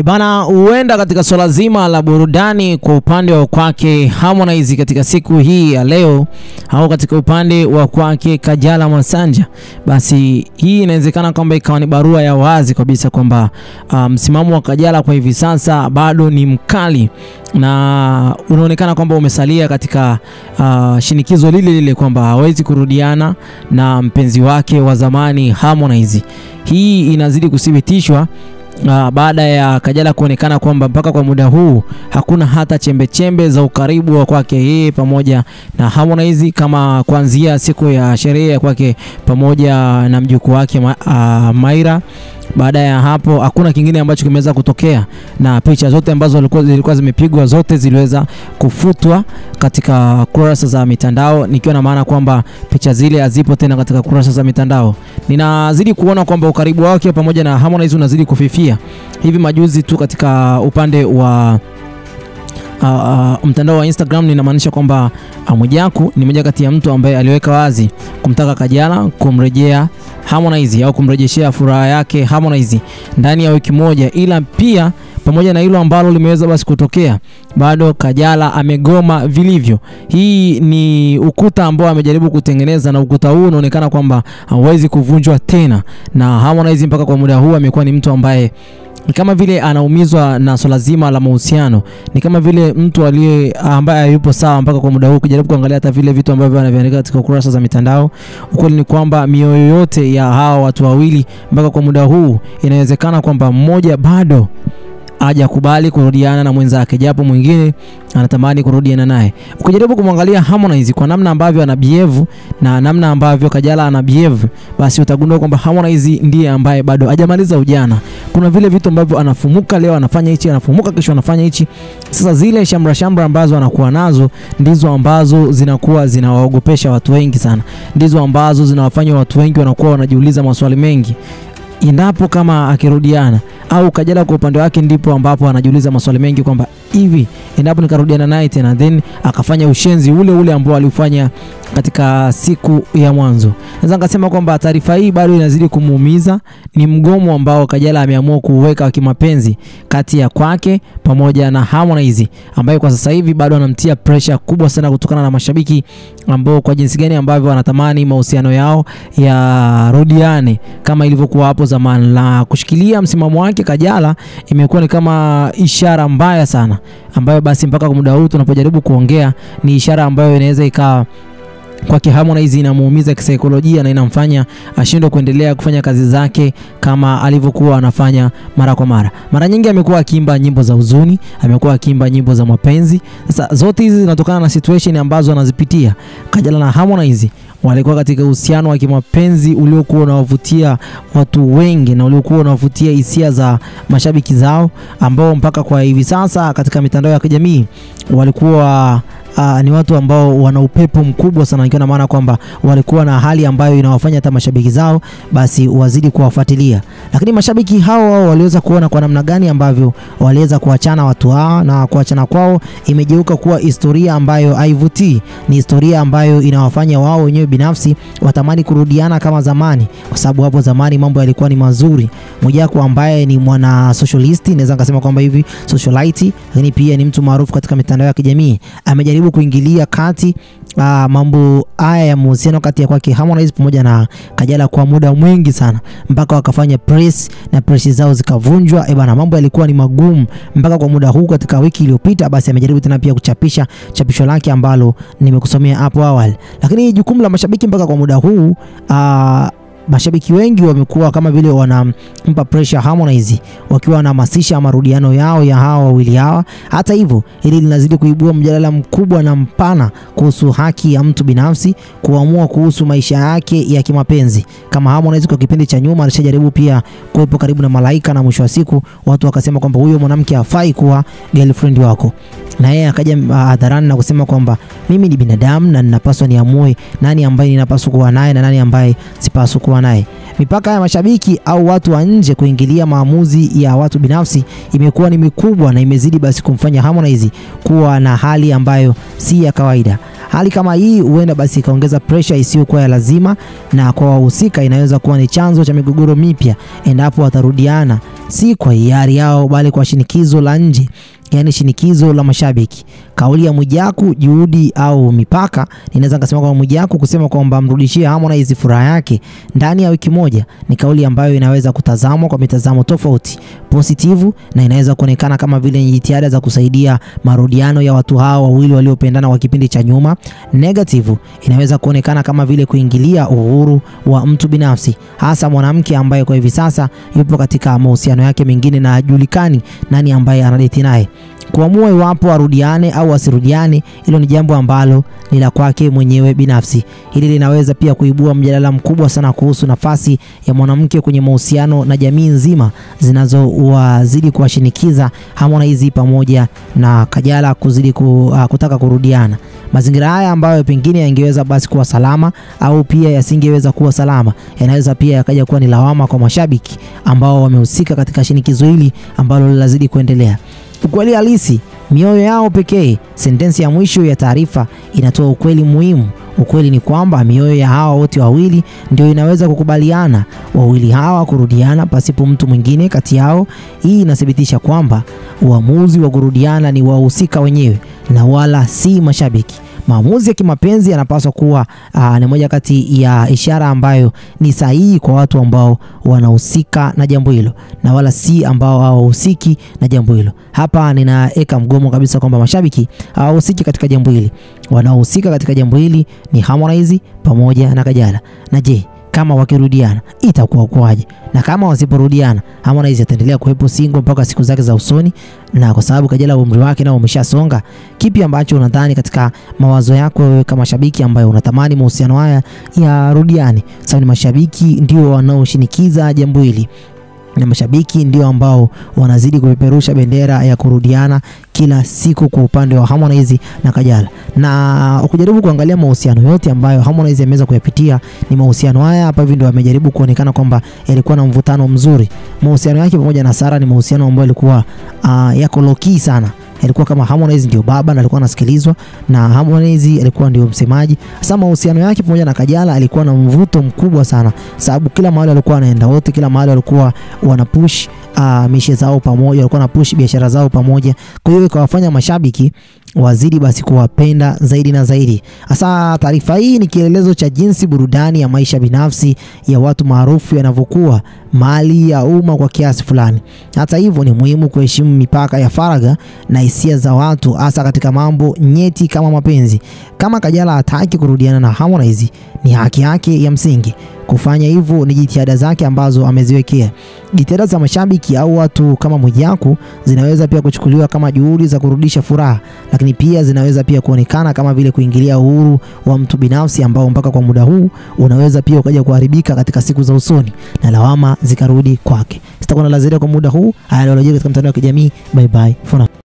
Bana, huenda katika swala zima la burudani kwa upande wa kwake Harmonize katika siku hii ya leo au katika upande wa kwake Kajala Masanja, basi hii inawezekana kwamba ikawa ni barua ya wazi kabisa kwamba msimamo wa Kajala kwa hivi sasa bado ni mkali na unaonekana kwamba umesalia katika shinikizo lile kwamba hawezi kurudiana na mpenzi wake wa zamani Harmonize. Hii inazidi kuthibitishwa baada ya Kajala kuonekana kwamba mpaka kwa muda huu hakuna hata chembe za ukaribu wa kwake yeye pamoja na Harmonize, kama kuanzia siku ya sherehe ya kwake pamoja na mjukuu wake Maira. Baada ya hapo hakuna kingine ambacho kimeweza kutokea, na picha zote ambazo zilikuwa zimepigwa zote ziliweza kufutwa katika kurasa za mitandao, nikiwa na maana kwamba picha zile hazipo tena katika kurasa za mitandao. Ninazidi kuona kwamba ukaribu wake pamoja na Harmonize unazidi kufifia. Hivi majuzi tu katika upande wa mtandao wa Instagram, ninamaanisha kwamba Mwijaku ni mmoja kati ya mtu ambaye aliweka wazi kumtaka Kajala kumrejea Harmonize au kumrejeshea furaha yake Harmonize ndani ya wiki moja, ila pia pamoja na hilo ambalo limeweza basi kutokea, bado Kajala amegoma vilivyo. Hii ni ukuta ambao amejaribu kutengeneza, na ukuta huu unaonekana kwamba hauwezi kuvunjwa tena, na Harmonize mpaka kwa muda huu amekuwa ni mtu ambaye ni kama vile anaumizwa na swala zima la mahusiano. Ni kama vile mtu ambaye yupo sawa mpaka kwa muda huu. Kujaribu kuangalia hata vile vitu ambavyo anaviandika katika kurasa za mitandao, ukweli ni kwamba mioyo yote ya hawa watu wawili mpaka kwa muda huu inawezekana kwamba mmoja bado hajakubali kurudiana na mwenzake, japo mwingine anatamani kurudiana naye. Ukijaribu kumwangalia Harmonize kwa namna ambavyo anabehave na namna ambavyo Kajala anabehave, basi utagundua kwamba Harmonize ndiye ambaye bado hajamaliza ujana. Kuna vile vitu ambavyo anafumuka leo anafanya hichi, anafumuka kesho anafanya hichi. Sasa zile shamra ambazo anakuwa nazo ndizo ambazo zinakuwa zinawaogopesha watu wengi sana. Ndizo ambazo zinawafanya watu wengi wanakuwa wanajiuliza maswali mengi endapo kama akirudiana, au Kajala kwa upande wake ndipo ambapo anajiuliza maswali mengi kwamba hivi endapo nikarudiana naye tena then akafanya ushenzi ule ambao alifanya katika siku ya mwanzo. Naweza ngasema kwamba taarifa hii bado inazidi kumuumiza. Ni mgomo ambao Kajala ameamua kuweka wa kimapenzi kati ya kwake pamoja na Harmonize, ambaye kwa sasa hivi bado anamtia pressure kubwa sana kutokana na mashabiki ambao kwa jinsi gani ambavyo wanatamani mahusiano yao ya rudiane kama ilivyokuwa hapo zamani. Na kushikilia msimamo wake Kajala imekuwa ni kama ishara mbaya sana, ambayo basi mpaka kwa muda huu tunapojaribu kuongea ni ishara ambayo inaweza ikawa kwa Harmonize inamuumiza kisaikolojia na inamfanya ashindwe kuendelea kufanya kazi zake kama alivyokuwa anafanya mara kwa mara. Mara nyingi amekuwa akiimba nyimbo za huzuni, amekuwa akiimba nyimbo za mapenzi. Sasa zote hizi zinatokana na situation ambazo anazipitia. Kajala na Harmonize walikuwa katika uhusiano wa kimapenzi uliokuwa unawavutia watu wengi na uliokuwa unawavutia hisia za mashabiki zao, ambao mpaka kwa hivi sasa katika mitandao ya kijamii walikuwa ni watu ambao wana upepo mkubwa sana, ikiwa na maana kwamba walikuwa na hali ambayo inawafanya hata mashabiki zao basi wazidi kuwafuatilia. Lakini mashabiki hao waliweza kuona kwa namna gani ambavyo waliweza kuachana watu hao, na kuachana kwao imegeuka kuwa historia ambayo haivutii. Ni historia ambayo inawafanya wao wenyewe binafsi watamani kurudiana kama zamani, kwa sababu hapo zamani mambo yalikuwa ni mazuri. Mwijaku ambaye ni mwana socialist, naweza ngasema kwamba hivi socialite, lakini pia ni mtu maarufu katika mitandao ya kijamii, amejaribu kuingilia kati mambo haya ya mahusiano kati ya kwake Harmonize pamoja na Kajala kwa muda mwingi sana, mpaka wakafanya press na press zao zikavunjwa. Bana, mambo yalikuwa ni magumu mpaka kwa muda huu. Katika wiki iliyopita basi amejaribu tena pia kuchapisha chapisho lake ambalo nimekusomea hapo awali. Lakini jukumu la mashabiki mpaka kwa muda huu, mashabiki wengi wamekuwa kama vile wanampa pressure Harmonize, wakiwa wanahamasisha marudiano yao ya hawa wawili hawa. Hata hivyo, hili linazidi kuibua mjadala mkubwa na mpana kuhusu haki ya mtu binafsi kuamua kuhusu maisha yake ya kimapenzi. Kama Harmonize kwa kipindi cha nyuma alishajaribu pia kuwepo karibu na Malaika, na mwisho wa siku watu wakasema kwamba huyo mwanamke hafai kuwa girlfriend wako, na yeye akaja hadharani na kusema kwamba mimi ni binadamu na ninapaswa niamue nani ambaye ninapaswa kuwa naye na nani ambaye sipaswa kuwa naye. Mipaka ya mashabiki au watu wa nje kuingilia maamuzi ya watu binafsi imekuwa ni mikubwa, na imezidi basi kumfanya Harmonize kuwa na hali ambayo si ya kawaida. Hali kama hii huenda basi ikaongeza pressure isiyokuwa ya lazima, na kwa wahusika inaweza kuwa ni chanzo cha migogoro mipya endapo watarudiana si kwa hiari yao bali kwa shinikizo la nje, yani shinikizo la mashabiki. Kauli ya Mwijaku, juhudi au mipaka, ninaweza kusema kwa Mwijaku kusema kwamba mrudishie Harmonize furaha yake ndani ya wiki moja ni kauli ambayo inaweza kutazamwa kwa mitazamo tofauti, positive, na inaweza kuonekana kama vile jitihada za kusaidia marudiano ya watu hao wawili waliopendana kwa kipindi cha nyuma. Negative inaweza kuonekana kama vile kuingilia uhuru wa mtu binafsi, hasa mwanamke ambaye kwa hivi sasa yupo katika mahusiano yake mengine na hajulikani nani ambaye anadate naye. Kuamua iwapo arudiane au asirudiane, hilo ni jambo ambalo ni la kwake mwenyewe binafsi. Hili linaweza pia kuibua mjadala mkubwa sana kuhusu nafasi ya mwanamke kwenye mahusiano na jamii nzima zinazowazidi kuwashinikiza Harmonize pamoja na Kajala kuzidi kutaka kurudiana. Mazingira haya ambayo pengine yangeweza basi kuwa salama au pia yasingeweza kuwa salama, yanaweza pia yakaja kuwa ni lawama kwa mashabiki ambao wamehusika katika shinikizo hili ambalo lazidi kuendelea. Ukweli halisi, mioyo yao pekee. Sentensi ya mwisho ya taarifa inatoa ukweli muhimu. Ukweli ni kwamba mioyo ya hawa wote wawili ndio inaweza kukubaliana wawili hawa kurudiana pasipo mtu mwingine kati yao. Hii inathibitisha kwamba uamuzi wa kurudiana ni wahusika wenyewe na wala si mashabiki. Maamuzi ya kimapenzi yanapaswa kuwa ni moja kati ya ishara ambayo ni sahihi kwa watu ambao wanahusika na jambo hilo na wala si ambao hawahusiki na jambo hilo. Hapa ninaeka mgomo kabisa kwamba mashabiki hawahusiki katika jambo hili. Wanaohusika katika jambo hili ni Harmonize pamoja na Kajala. Na je, kama wakirudiana itakuwa kwaje? Na kama wasiporudiana, Harmonize ataendelea kuwepo single mpaka siku zake za usoni? Na kwa sababu Kajala umri wake nao umeshasonga, kipi ambacho unadhani katika mawazo yako wewe kama shabiki ambaye unatamani mahusiano haya ya rudiani? Sababu ni mashabiki ndio wanaoshinikiza jambo hili, na mashabiki ndio ambao wanazidi kupeperusha bendera ya kurudiana kila siku kwa upande wa Harmonize na Kajala. Na ukijaribu kuangalia mahusiano yote ambayo Harmonize ameweza kuyapitia, ni mahusiano haya hapa hivi ndio amejaribu kuonekana kwamba yalikuwa na mvutano mzuri. Mahusiano yake pamoja na Sara ni mahusiano ambayo yalikuwa yako low key sana. Ilikuwa kama Harmonize ndio baba na alikuwa anasikilizwa na Harmonize alikuwa ndio msemaji. Sasa mahusiano yake pamoja na Kajala alikuwa na mvuto mkubwa sana, sababu kila mahali walikuwa wanaenda wote, kila mahali walikuwa wanapush mishe zao pamoja, walikuwa wanapush biashara zao pamoja. Kwa hiyo ikawafanya mashabiki wazidi basi kuwapenda zaidi na zaidi. Hasa taarifa hii ni kielelezo cha jinsi burudani ya maisha binafsi ya watu maarufu yanavyokuwa mali ya umma kwa kiasi fulani. Hata hivyo, ni muhimu kuheshimu mipaka ya faragha na hisia za watu, hasa katika mambo nyeti kama mapenzi. Kama Kajala hataki kurudiana na Harmonize, ni haki yake ya msingi kufanya hivyo, ni jitihada zake ambazo ameziwekea. Jitihada za mashabiki au watu kama Mwijaku zinaweza pia kuchukuliwa kama juhudi za kurudisha furaha, lakini pia zinaweza pia kuonekana kama vile kuingilia uhuru wa mtu binafsi ambao mpaka kwa muda huu unaweza pia ukaja kuharibika katika siku za usoni na lawama zikarudi kwake. Sitakuwa na la ziada kwa muda huu. Haya ndio katika mtandao wa kijamii. Bye bye for now.